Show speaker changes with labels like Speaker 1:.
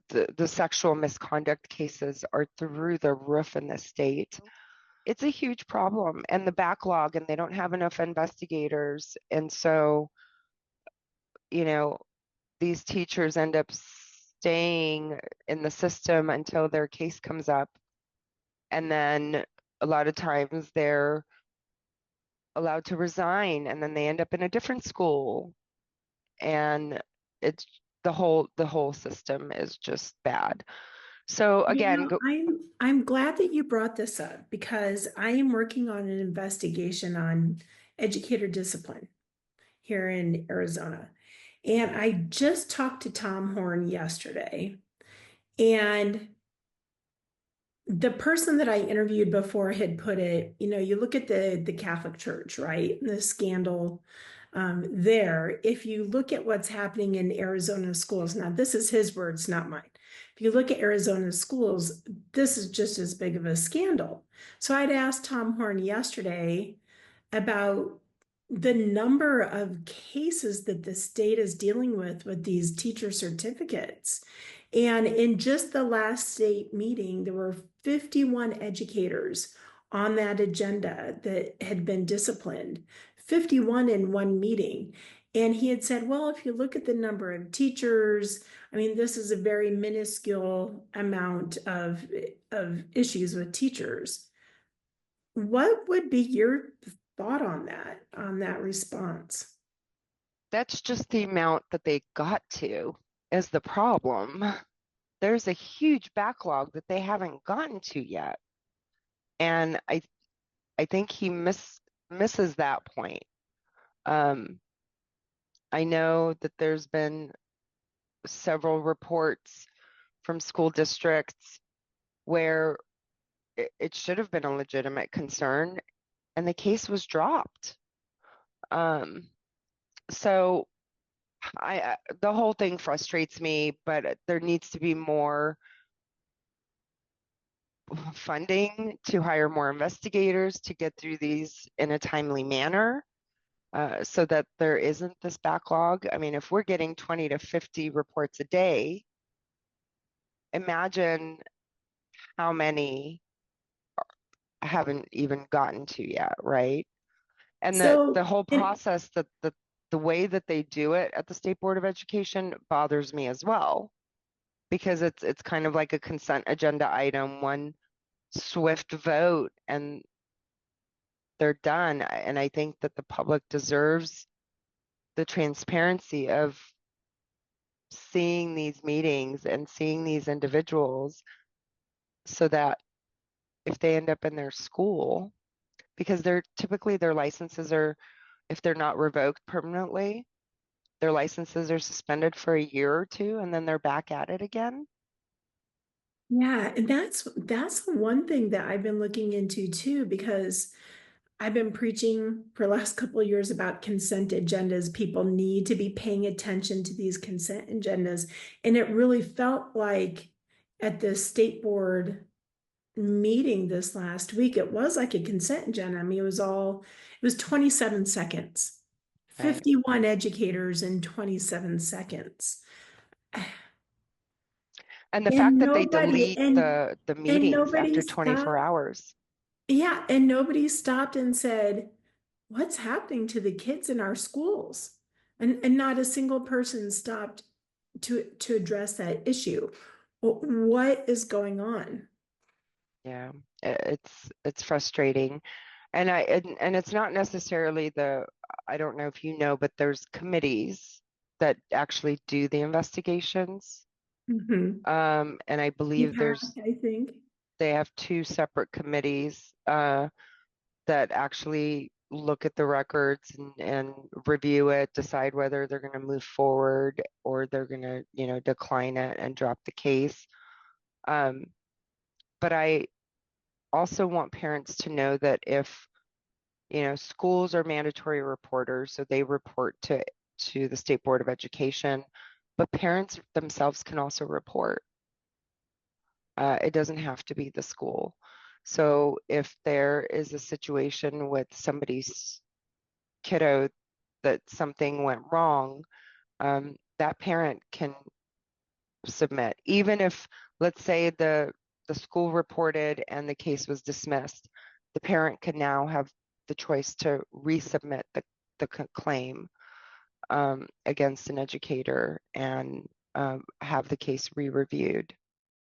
Speaker 1: the sexual misconduct cases are through the roof in the state. It's a huge problem, and the backlog, and they don't have enough investigators. And so, you know, these teachers end up staying in the system until their case comes up. And then a lot of times they're allowed to resign, and then they end up in a different school. And it's the whole system is just bad. So again,
Speaker 2: I'm glad that you brought this up because I am working on an investigation on educator discipline here in Arizona. And I just talked to Tom Horn yesterday, and the person that I interviewed before had put it, you look at the Catholic Church, right? The scandal there. If you look at what's happening in Arizona schools, now this is his words, not mine. If you look at Arizona schools, this is just as big of a scandal. So I'd asked Tom Horn yesterday about the number of cases that the state is dealing with these teacher certificates. And in just the last state meeting, there were 51 educators on that agenda that had been disciplined, 51 in one meeting. And he had said, well, if you look at the number of teachers, I mean, this is a very minuscule amount of issues with teachers. What would be your thought on that response?
Speaker 1: that's just the amount that they got to is the problem. There's a huge backlog that they haven't gotten to yet. And I think he misses that point. Um, I know that there's been several reports from school districts where it should have been a legitimate concern and the case was dropped. Um, so the whole thing frustrates me, but there needs to be more funding to hire more investigators to get through these in a timely manner, so that there isn't this backlog. I mean, if we're getting 20 to 50 reports a day, imagine how many haven't even gotten to yet, right? And the
Speaker 2: So,
Speaker 1: whole
Speaker 2: and
Speaker 1: process, the way that they do it at the State Board of Education bothers me as well, because it's kind of like a consent agenda item, one swift vote, and they're done. And I think that the public deserves the transparency of seeing these meetings and seeing these individuals, so that if they end up in their school, because they're typically their licenses are, if they're not revoked permanently, their licenses are suspended for a year or two and then they're back at it again.
Speaker 2: yeah, and that's one thing that I've been looking into too, because I've been preaching for the last couple of years about consent agendas. People need to be paying attention to these consent agendas. And it really felt like at the state board meeting this last week, it was like a consent agenda. I mean, it was 27 seconds,
Speaker 1: Right.
Speaker 2: 51 educators in 27 seconds.
Speaker 1: And the
Speaker 2: And
Speaker 1: fact that they
Speaker 2: nobody
Speaker 1: delete the
Speaker 2: and
Speaker 1: meetings
Speaker 2: nobody
Speaker 1: after 24
Speaker 2: stopped.
Speaker 1: hours.
Speaker 2: Yeah, and nobody stopped and said, what's happening to the kids in our schools? And not a single person stopped to address that issue. What is going on?
Speaker 1: Yeah, it's frustrating. And it's not necessarily I don't know if you know, but there's committees that actually do the investigations.
Speaker 2: Hmm.
Speaker 1: And I believe
Speaker 2: EPAC, I think.
Speaker 1: they have two separate committees that actually look at the records and review it, decide whether they're going to move forward or they're going to, decline it and drop the case. Um, but I also want parents to know that if, schools are mandatory reporters, so they report to the State Board of Education, but parents themselves can also report. It doesn't have to be the school. So if there is a situation with somebody's kiddo that something went wrong, that parent can submit. Even if, let's say, the school reported and the case was dismissed, the parent can now have the choice to resubmit the claim against an educator and have the case re-reviewed.